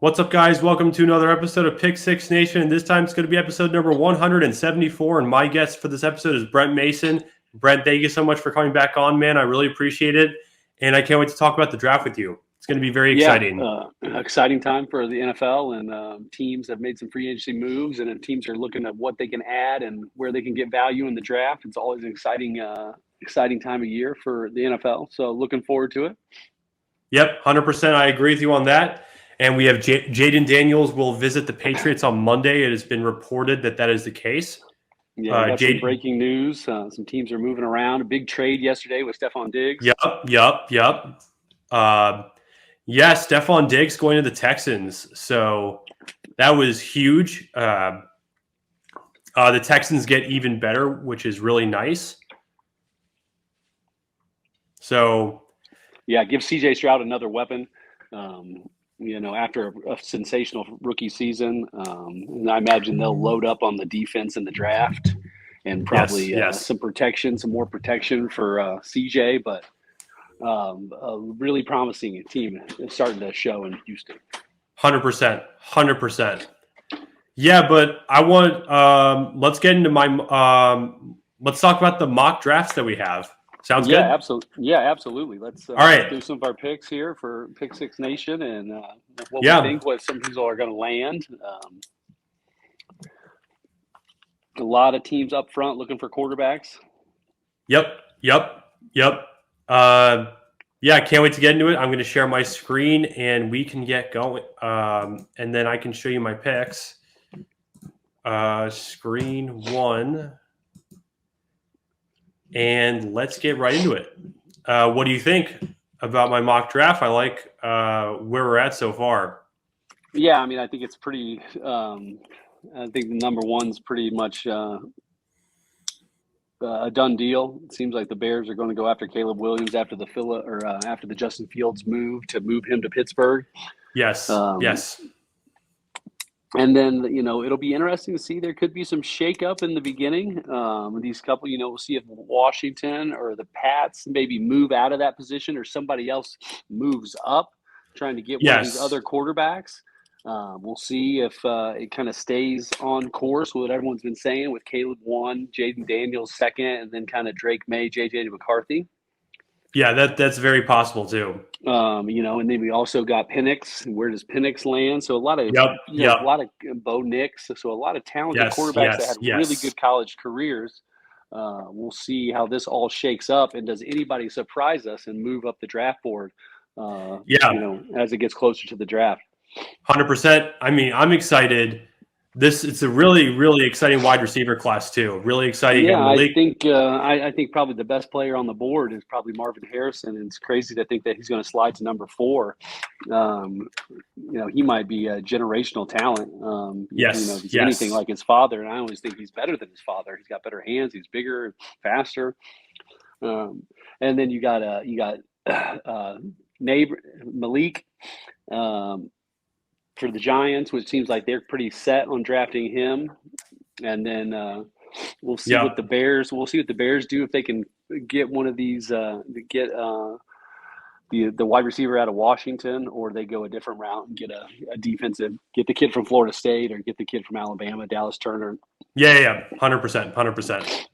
What's up, guys? Welcome to another episode of Pick Six Nation. And this time it's going to be episode number 174. And my guest for this episode is Brent Mason. Brent, thank you so much for coming back on, man. I really appreciate it. And I can't wait to talk about the draft with you. It's going to be very exciting. Exciting time for the NFL, and teams have made some free agency moves, and teams are looking at what they can add and where they can get value in the draft. It's always an exciting time of year for the NFL. So looking forward to it. Yep, 100%. I agree with you on that. And we have Jaden Daniels will visit the Patriots on Monday. It has been reported that that is the case. Yeah, got some breaking news. Some teams are moving around. A big trade yesterday with Stephon Diggs. Yep. Stephon Diggs going to the Texans. So that was huge. The Texans get even better, which is really nice. So, yeah, give C.J. Stroud another weapon. After a sensational rookie season, and I imagine they'll load up on the defense in the draft and probably some more protection for CJ, but a really promising team is starting to show in Houston. 100%. Yeah, but I want, let's get into let's talk about the mock drafts that we have. Sounds good? Absolutely. Let's All right. do some of our picks here for Pick Six Nation and what we think, what some people are going to land. A lot of teams up front looking for quarterbacks. Yep. I can't wait to get into it. I'm going to share my screen and we can get going. And then I can show you my picks. Screen one. And let's get right into it. What do you think about my mock draft? I like where we're at so far. Yeah, I mean, I think it's pretty. I think the number one's pretty much a done deal. It seems like the Bears are going to go after Caleb Williams after the Justin Fields move him to Pittsburgh. Yes. And then, it'll be interesting to see. There could be some shakeup in the beginning. These couple, we'll see if Washington or the Pats maybe move out of that position or somebody else moves up trying to get one of these other quarterbacks. We'll see if it kind of stays on course with what everyone's been saying with Caleb 1, Jaden Daniels 2nd, and then kind of Drake May, J.J. McCarthy. Yeah, that's very possible too. And then we also got Penix. Where does Penix land? So a lot of a lot of Bo Nix. So a lot of talented quarterbacks that had really good college careers. We'll see how this all shakes up, and does anybody surprise us and move up the draft board? As it gets closer to the draft. 100%. I mean, I'm excited. It's a really, really exciting wide receiver class too. Really exciting. Yeah, I think probably the best player on the board is probably Marvin Harrison, and it's crazy to think that he's going to slide to number 4. He might be a generational talent. He's anything like his father, and I always think he's better than his father. He's got better hands. He's bigger, faster. And then you got Malik. For the Giants, which seems like they're pretty set on drafting him, and then we'll see what the Bears. We'll see what the Bears do if they can get one of these, get the wide receiver out of Washington, or they go a different route and get a defensive, get the kid from Florida State, or get the kid from Alabama, Dallas Turner. 100%.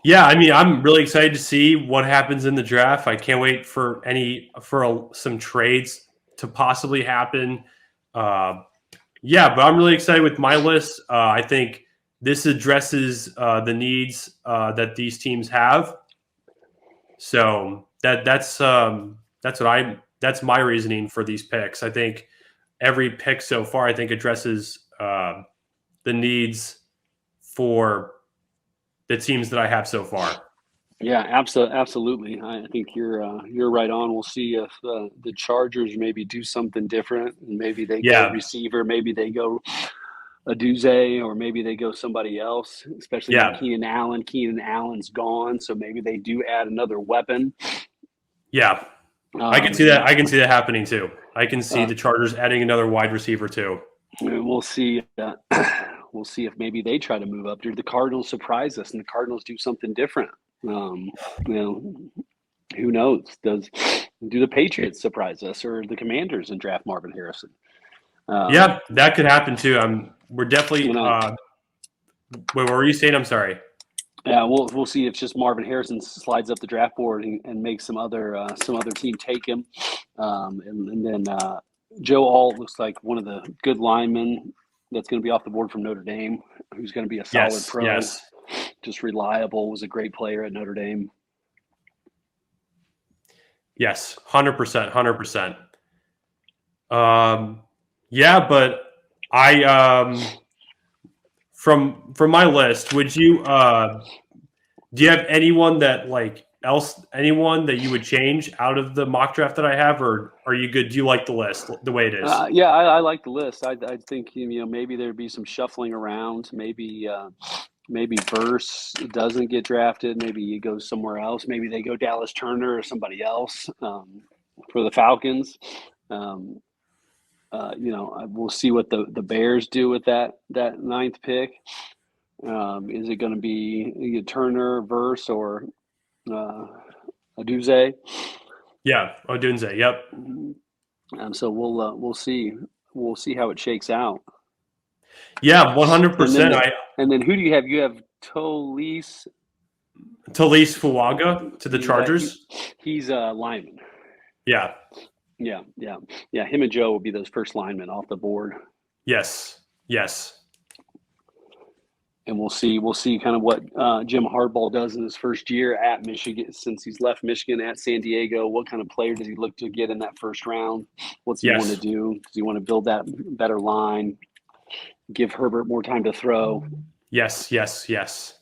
Yeah, I mean, I'm really excited to see what happens in the draft. I can't wait for some trades to possibly happen. But I'm really excited with my list. I think this addresses the needs that these teams have. So that's my reasoning for these picks. I think every pick so far, I think addresses the needs for the teams that I have so far. Yeah, absolutely. I think you're right on. We'll see if the Chargers maybe do something different. Maybe they go receiver. Maybe they go Aduze, or maybe they go somebody else. Especially Keenan Allen. Keenan Allen's gone, so maybe they do add another weapon. Yeah, I can see that. I can see that happening too. I can see the Chargers adding another wide receiver too. We'll see. We'll see if maybe they try to move up. Did the Cardinals surprise us and the Cardinals do something different? Who knows? Do the Patriots surprise us or the Commanders and draft Marvin Harrison? Yeah, that could happen too. We're definitely. You know, Wait, what were you saying? I'm sorry. yeah, we'll see if just Marvin Harrison slides up the draft board and makes some other team take him, and then Joe Alt looks like one of the good linemen that's going to be off the board from Notre Dame, who's going to be a solid Yes, pro, yes, just reliable. Was a great player at Notre Dame. yes. 100%, 100%. Yeah, but I from my list, would you do you have anyone that anyone that you would change out of the mock draft that I have, or are you good? Do you like the list the way it is? Yeah, I like the list. I think maybe there'd be some shuffling around. Maybe Verse doesn't get drafted. Maybe he goes somewhere else. Maybe they go Dallas Turner or somebody else for the Falcons. Um, we'll see what the Bears do with that ninth pick. Is it going to be Turner, Verse, or Aduze? Yeah, Odunze. Yep. So we'll see. We'll see how it shakes out. Yeah, And then 100%. who do you have? You have Tolise. Talise Fuaga to the Chargers. He's a lineman. Yeah. Yeah. Him and Joe will be those first linemen off the board. Yes. Yes. And we'll see kind of what Jim Harbaugh does in his first year at Michigan, since he's left Michigan at San Diego. What kind of player does he look to get in that first round? What's he want to Yes. do? Does he want to build that better line? Give Herbert more time to throw? Yes. Yes. Yes.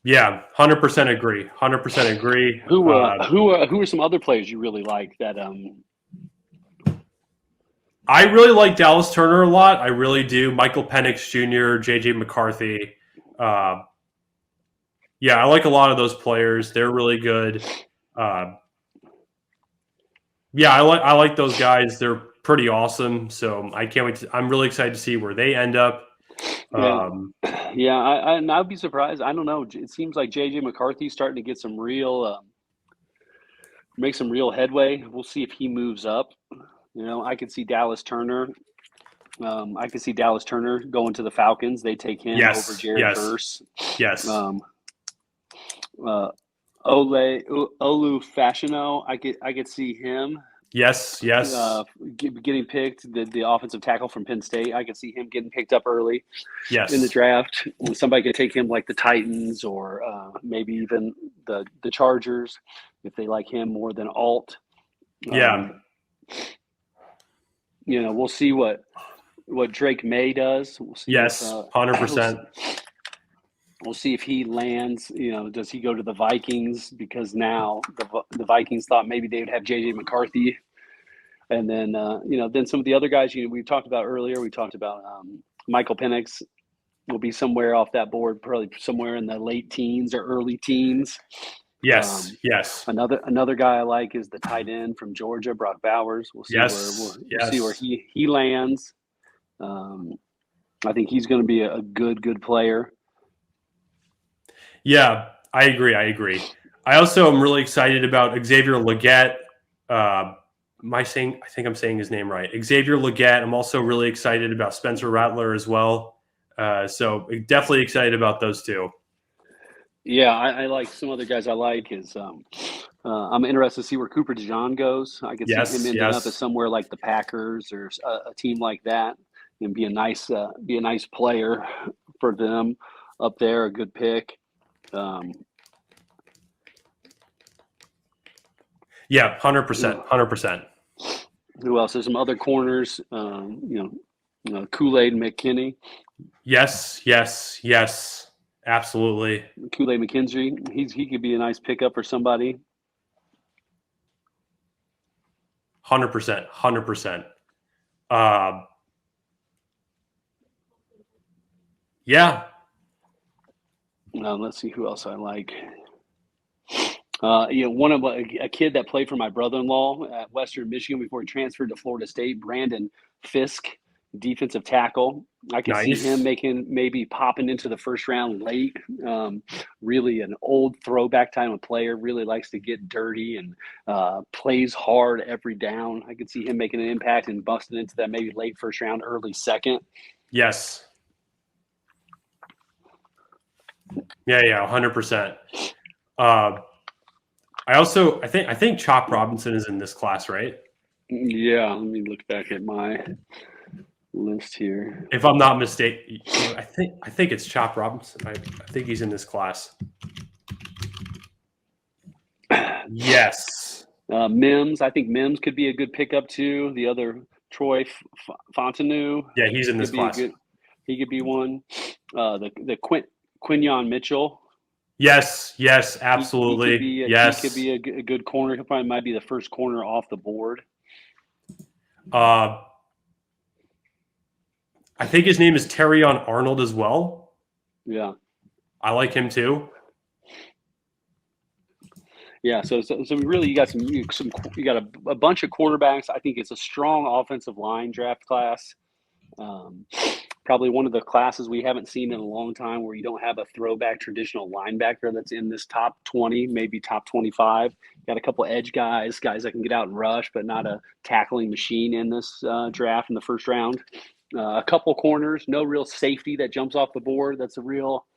Yeah, 100% agree. 100% agree. Who are some other players you really like that? I really like Dallas Turner a lot. I really do. Michael Penix Jr., JJ McCarthy. Yeah, I like a lot of those players. They're really good. Yeah, I like those guys. They're pretty awesome. So I can't wait. I'm really excited to see where they end up. Yeah, I'd be surprised. I don't know. It seems like JJ McCarthy's starting to get some make some real headway. We'll see if he moves up. I could see Dallas Turner. I could see Dallas Turner going to the Falcons. They take him over Jared Verse. Yes. Olu Fashino. I could see him. Yes. Getting picked, the offensive tackle from Penn State. I could see him getting picked up early. Yes. In the draft. Somebody could take him like the Titans or maybe even the Chargers if they like him more than Alt. Yeah. We'll see what Drake May does. We'll see 100%. We'll see if he lands. Does he go to the Vikings? Because now the Vikings thought maybe they would have JJ McCarthy, and then then some of the other guys we talked about earlier. We talked about Michael Penix will be somewhere off that board, probably somewhere in the late teens or early teens. Yes. Another guy I like is the tight end from Georgia, Brock Bowers. We'll see where he lands. I think he's going to be a good player. Yeah, I agree. I also am really excited about Xavier Legette. I think I'm saying his name right. Xavier Legette. I'm also really excited about Spencer Rattler as well. So definitely excited about those two. Yeah, I like some other guys I like is I'm interested to see where Cooper DeJean goes. I could see him ending up at somewhere like the Packers or a team like that and be a nice player for them up there, a good pick. Yeah, 100%. Who else? There's some other corners, Kool-Aid McKinney. Yes. Absolutely. Kool-Aid McKenzie. He could be a nice pickup for somebody. 100%. Yeah. Let's see who else I like. A kid that played for my brother-in-law at Western Michigan before he transferred to Florida State, Brandon Fisk, defensive tackle. I could see him Nice. maybe popping into the first round late. Really an old throwback time of player. Really likes to get dirty and plays hard every down. I could see him making an impact and busting into that maybe late first round, early second. Yes. Yeah, 100%. I think Chop Robinson is in this class, right? Yeah, let me look back at my list here. If I'm not mistaken, I think it's Chop Robinson. I think he's in this class. Yes. Mims, I think Mims could be a good pickup too. The other Troy Fontenot. Yeah, he's in this class. He could be one. The Quinyon Mitchell. Yes, absolutely. Yes. He could be a good corner. He probably might be the first corner off the board. I think his name is Terrion Arnold as well. Yeah. I like him too. Yeah, so really you got you got a bunch of quarterbacks. I think it's a strong offensive line draft class. Probably one of the classes we haven't seen in a long time where you don't have a throwback traditional linebacker that's in this top 20, maybe top 25. Got a couple edge guys that can get out and rush, but not a tackling machine in this draft in the first round. A couple corners, no real safety that jumps off the board. That's a real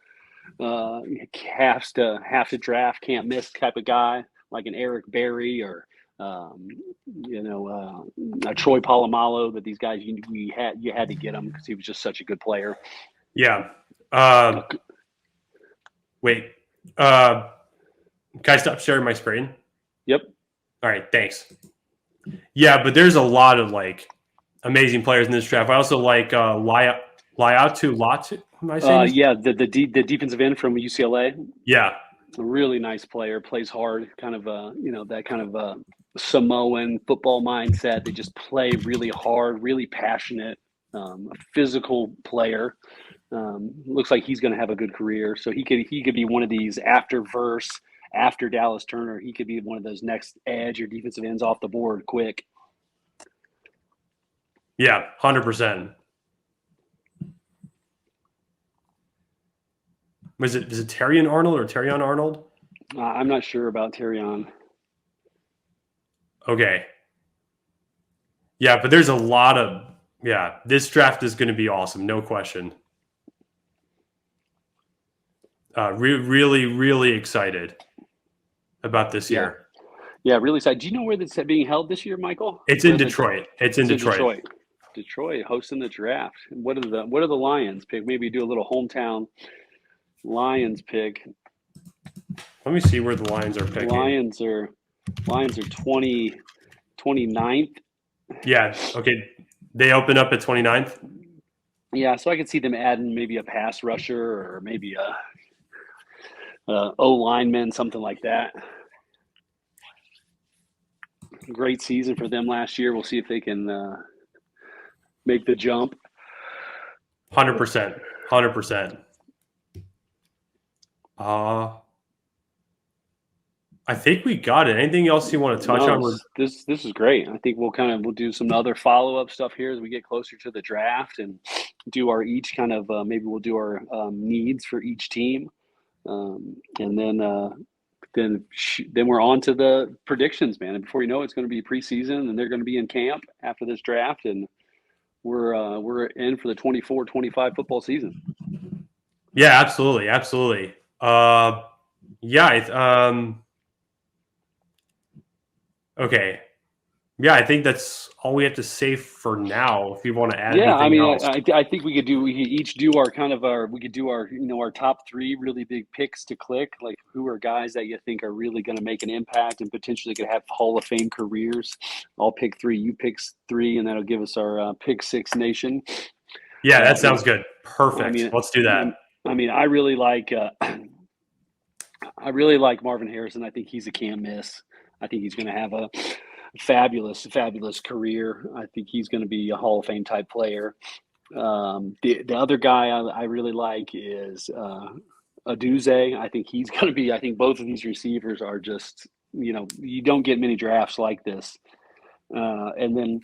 have to draft, can't miss type of guy, like an Eric Berry or a Troy Polamalu. That these guys you had to get him because he was just such a good player. Yeah. Wait. Can I stop sharing my screen? Yep. All right. Thanks. Yeah, but there's a lot of like amazing players in this draft. I also like Laiatu Latu. Am I saying the defensive end from UCLA. Yeah. A really nice player, plays hard, kind of that kind of Samoan football mindset. They just play really hard, really passionate, a physical player. Looks like he's going to have a good career. So he could be one of these after Dallas Turner. He could be one of those next edge or defensive ends off the board quick. Yeah, 100%. Is it Terrion Arnold or Terrion Arnold? I'm not sure about Terrion. Okay. Yeah, but there's a lot of this draft is going to be awesome, no question. Really, really excited about this year. Yeah, really excited. Do you know where that's being held this year, Michael? It's in Detroit. It's in Detroit. Detroit hosting the draft. What are the Lions pick? Maybe do a little hometown Lions pick. Let me see where the Lions are picking. Lions are 29th. Yeah, okay. They open up at 29th? Yeah, so I could see them adding maybe a pass rusher or maybe a O-lineman, something like that. Great season for them last year. We'll see if they can make the jump. 100%. 100%. I think we got it. Anything else you want to touch on? This is great. I think we'll do some other follow-up stuff here as we get closer to the draft and do our each kind of maybe we'll do our needs for each team, and then we're on to the predictions, man. And before you know it, it's going to be preseason, and they're going to be in camp after this draft, and we're in for the 24-25 football season. Yeah, absolutely. Okay. Yeah, I think that's all we have to say for now. If you want to add anything else. I think we could each do our our top 3 really big picks to click. Like who are guys that you think are really going to make an impact and potentially could have Hall of Fame careers. I'll pick 3, you pick 3, and that'll give us our pick 6 nation. Yeah, that sounds good. Perfect. Let's do that. I really like Marvin Harrison. I think he's a can't miss. I think he's going to have a fabulous career. I think he's going to be a Hall of Fame type player. The other guy I really like is Aduze. I think he's going to be. I think both of these receivers are just you don't get many drafts like this. And then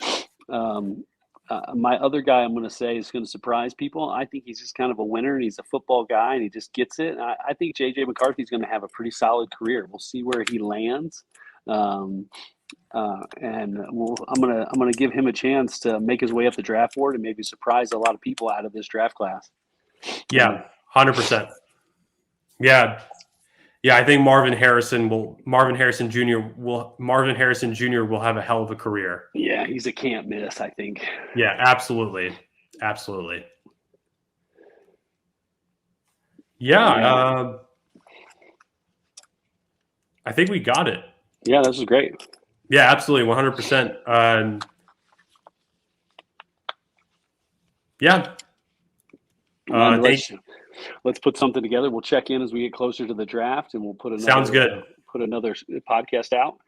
My other guy I'm going to say is going to surprise people. I think he's just kind of a winner, and he's a football guy, and he just gets it. I think J.J. McCarthy's going to have a pretty solid career. We'll see where he lands. And I'm gonna give him a chance to make his way up the draft board and maybe surprise a lot of people out of this draft class. Yeah, 100%. Yeah, yeah. I think Marvin Harrison Jr. will have a hell of a career. Yeah, he's a can't miss, I think. Yeah, absolutely, absolutely. Yeah, I think we got it. Yeah, this is great. Yeah, absolutely, 100%. Yeah. Let's put something together. We'll check in as we get closer to the draft, and we'll put another. Sounds good. Put another podcast out.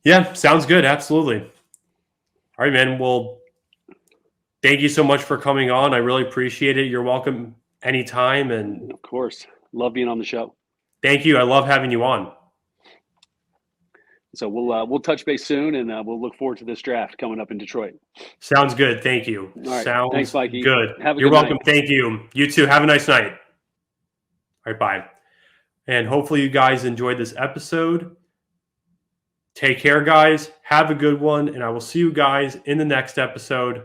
Yeah, sounds good. Absolutely. All right, man. Well, thank you so much for coming on. I really appreciate it. You're welcome anytime. And of course, love being on the show. Thank you. I love having you on. So we'll touch base soon, and we'll look forward to this draft coming up in Detroit. Sounds good. Thank you. All right. Sounds Thanks, Mikey. good. Have a You're good welcome. night. Thank you. You too. Have a nice night. All right. Bye. And hopefully you guys enjoyed this episode. Take care, guys. Have a good one. And I will see you guys in the next episode.